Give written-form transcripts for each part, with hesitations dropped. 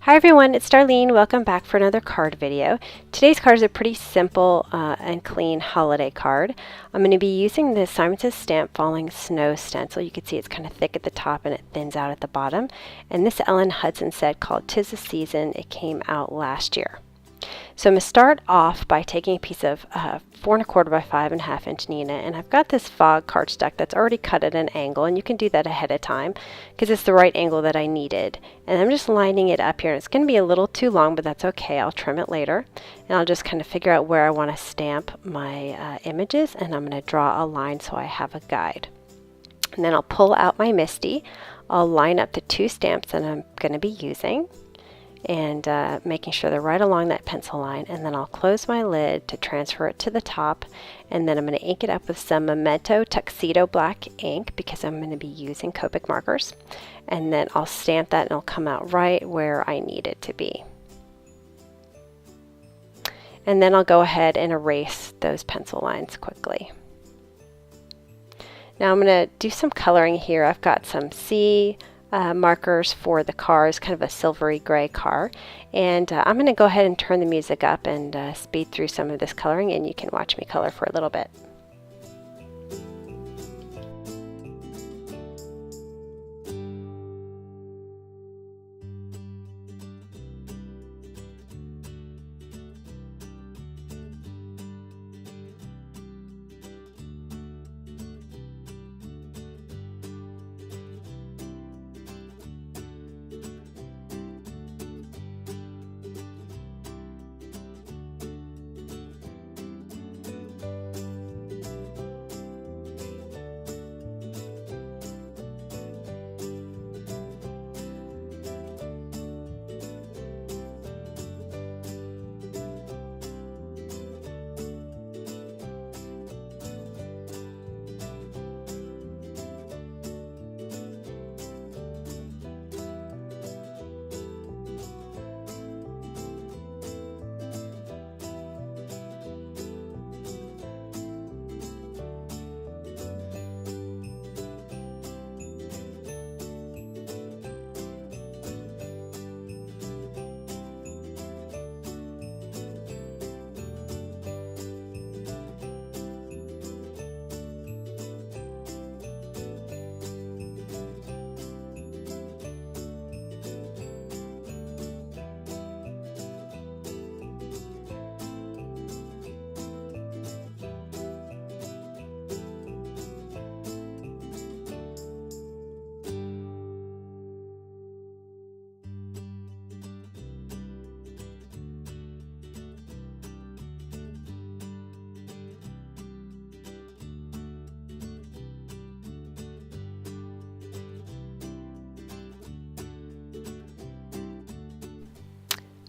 Hi everyone, it's Darlene. Welcome back for another card video. Today's card is a pretty simple and clean holiday card. I'm going to be using the Simon Says Stamp Falling Snow stencil. You can see it's kind of thick at the top and it thins out at the bottom. And this Ellen Hudson set called 'Tis the Season. It came out last year. So I'm going to start off by taking a piece of 4 1/4 by 5 1/2 inch Neenah, and I've got this fog cardstock that's already cut at an angle, and you can do that ahead of time because it's the right angle that I needed. And I'm just lining it up here, and it's going to be a little too long, but that's okay. I'll trim it later, and I'll just kind of figure out where I want to stamp my images, and I'm going to draw a line so I have a guide. And then I'll pull out my MISTI. I'll line up the 2 stamps that I'm going to be using, and making sure they're right along that pencil line, and then I'll close my lid to transfer it to the top, and then I'm going to ink it up with some Memento Tuxedo Black ink because I'm going to be using Copic markers, and then I'll stamp that and it'll come out right where I need it to be. And then I'll go ahead and erase those pencil lines quickly. Now I'm going to do some coloring here. I've got some C markers for the car. It's kind of a silvery gray car, and I'm going to go ahead and turn the music up and speed through some of this coloring, and you can watch me color for a little bit.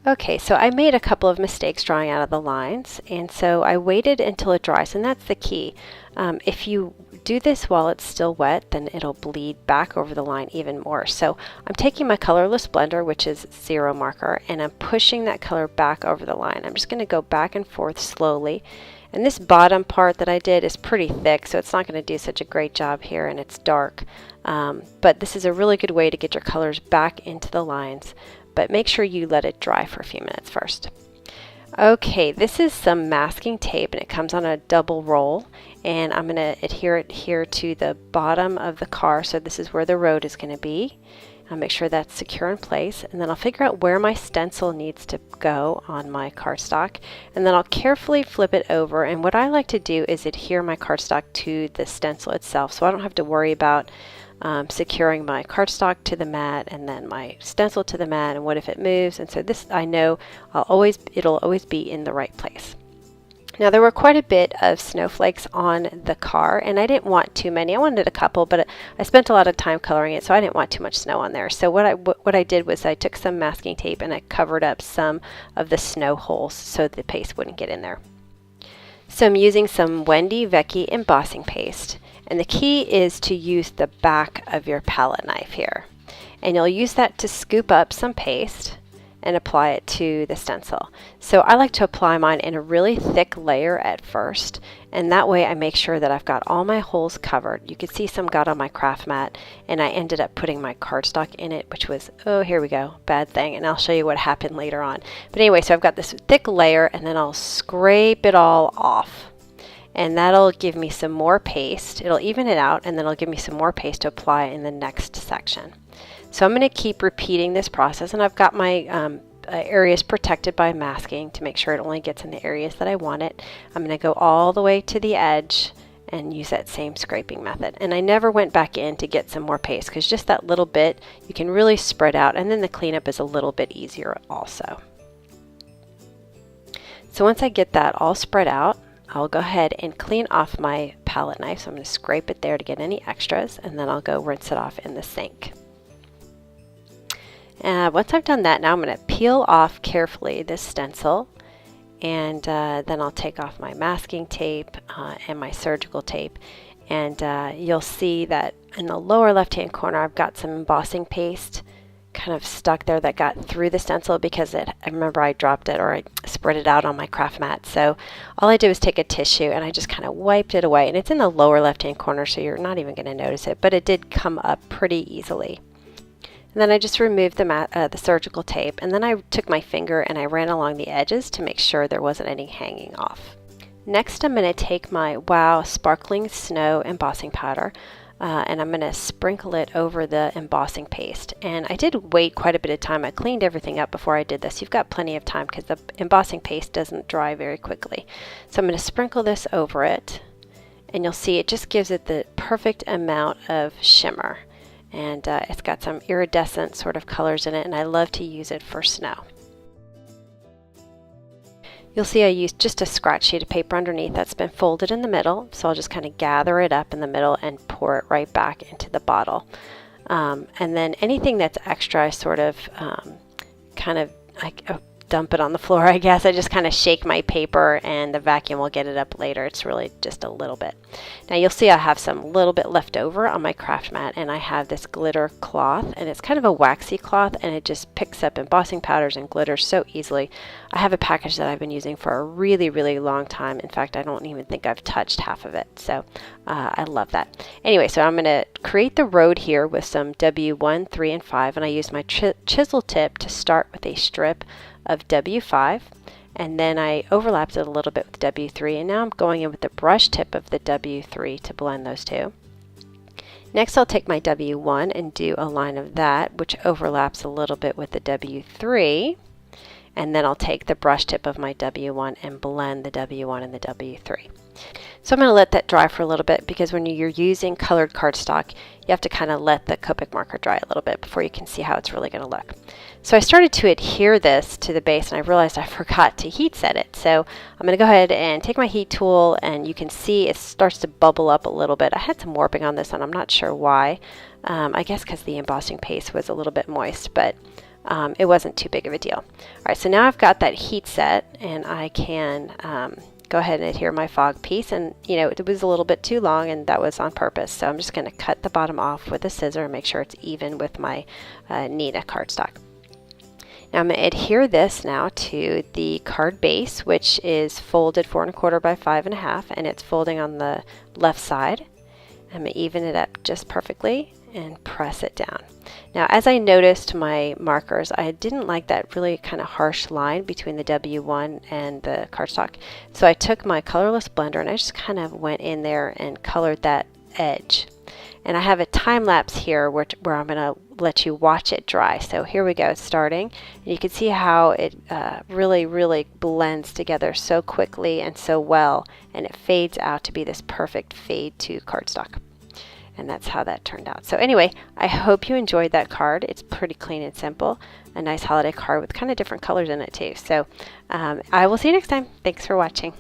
Okay, so I made a couple of mistakes drawing out of the lines, and so I waited until it dries, and that's the key. If you do this while it's still wet, then it'll bleed back over the line even more. So I'm taking my colorless blender, which is 0 marker, and I'm pushing that color back over the line. I'm just going to go back and forth slowly, and this bottom part that I did is pretty thick, so it's not going to do such a great job here, and it's dark. But this is a really good way to get your colors back into the lines, but make sure you let it dry for a few minutes first. Okay, this is some masking tape, and it comes on a double roll, and I'm going to adhere it here to the bottom of the car, so this is where the road is going to be. I'll make sure that's secure in place, and then I'll figure out where my stencil needs to go on my cardstock, and then I'll carefully flip it over. And what I like to do is adhere my cardstock to the stencil itself, so I don't have to worry about securing my cardstock to the mat and then my stencil to the mat, and what if it moves. And so this, I know it'll always be in the right place. Now there were quite a bit of snowflakes on the car, and I didn't want too many. I wanted a couple, but I spent a lot of time coloring it, so I didn't want too much snow on there. So what I did was I took some masking tape and I covered up some of the snow holes so the paste wouldn't get in there. So I'm using some Wendy Vecchi embossing paste, and the key is to use the back of your palette knife here. And you'll use that to scoop up some paste, and apply it to the stencil. So I like to apply mine in a really thick layer at first, and that way I make sure that I've got all my holes covered. You can see some got on my craft mat, and I ended up putting my cardstock in it, which was, oh, here we go, bad thing, and I'll show you what happened later on. But anyway, so I've got this thick layer, and then I'll scrape it all off. And that'll give me some more paste. It'll even it out, and then it'll give me some more paste to apply in the next section. So I'm going to keep repeating this process, and I've got my areas protected by masking to make sure it only gets in the areas that I want it. I'm going to go all the way to the edge and use that same scraping method. And I never went back in to get some more paste, because just that little bit you can really spread out, and then the cleanup is a little bit easier also. So once I get that all spread out, I'll go ahead and clean off my palette knife. So I'm going to scrape it there to get any extras, and then I'll go rinse it off in the sink. Once I've done that, now I'm going to peel off carefully this stencil, and then I'll take off my masking tape and my surgical tape, and you'll see that in the lower left hand corner I've got some embossing paste kind of stuck there that got through the stencil because I remember I dropped it, or I spread it out on my craft mat. So all I did was take a tissue and I just kind of wiped it away, and it's in the lower left hand corner, so you're not even going to notice it, but it did come up pretty easily. And then I just removed the surgical tape, and then I took my finger and I ran along the edges to make sure there wasn't any hanging off. Next, I'm going to take my Wow Sparkling Snow embossing powder, and I'm going to sprinkle it over the embossing paste. And I did wait quite a bit of time. I cleaned everything up before I did this. You've got plenty of time because the embossing paste doesn't dry very quickly. So I'm going to sprinkle this over it, and you'll see it just gives it the perfect amount of shimmer. And it's got some iridescent sort of colors in it, and I love to use it for snow. You'll see I used just a scratch sheet of paper underneath that's been folded in the middle, so I'll just kind of gather it up in the middle and pour it right back into the bottle. And then anything that's extra, I sort of dump it on the floor, I guess. I just kind of shake my paper, and the vacuum will get it up later. It's really just a little bit. Now you'll see I have some little bit left over on my craft mat, and I have this glitter cloth, and it's kind of a waxy cloth, and it just picks up embossing powders and glitter so easily. I have a package that I've been using for a really, really long time. In fact, I don't even think I've touched half of it, so I love that. Anyway, so I'm going to create the road here with some W1, 3, and 5, and I use my chisel tip to start with a strip of W5, and then I overlapped it a little bit with W3, and now I'm going in with the brush tip of the W3 to blend those two. Next, I'll take my W1 and do a line of that, which overlaps a little bit with the W3, and then I'll take the brush tip of my W1 and blend the W1 and the W3. So I'm going to let that dry for a little bit, because when you're using colored cardstock, you have to kind of let the Copic marker dry a little bit before you can see how it's really going to look. So I started to adhere this to the base, and I realized I forgot to heat set it. So I'm going to go ahead and take my heat tool, and you can see it starts to bubble up a little bit. I had some warping on this, and I'm not sure why. I guess because the embossing paste was a little bit moist, but it wasn't too big of a deal. All right, so now I've got that heat set, and I can go ahead and adhere my fog piece, and it was a little bit too long, and that was on purpose. So I'm just going to cut the bottom off with a scissor and make sure it's even with my Neenah cardstock. Now I'm going to adhere this now to the card base, which is folded 4 1/4 by 5 1/2, and it's folding on the left side. I'm going to even it up just perfectly and press it down. Now, as I noticed my markers, I didn't like that really kind of harsh line between the W1 and the cardstock. So I took my colorless blender and I just kind of went in there and colored that edge. And I have a time lapse here where I'm going to let you watch it dry. So here we go, it's starting. And you can see how it really, really blends together so quickly and so well. And it fades out to be this perfect fade to cardstock. And that's how that turned out. So anyway, I hope you enjoyed that card. It's pretty clean and simple. A nice holiday card with kind of different colors in it too. So I will see you next time. Thanks for watching.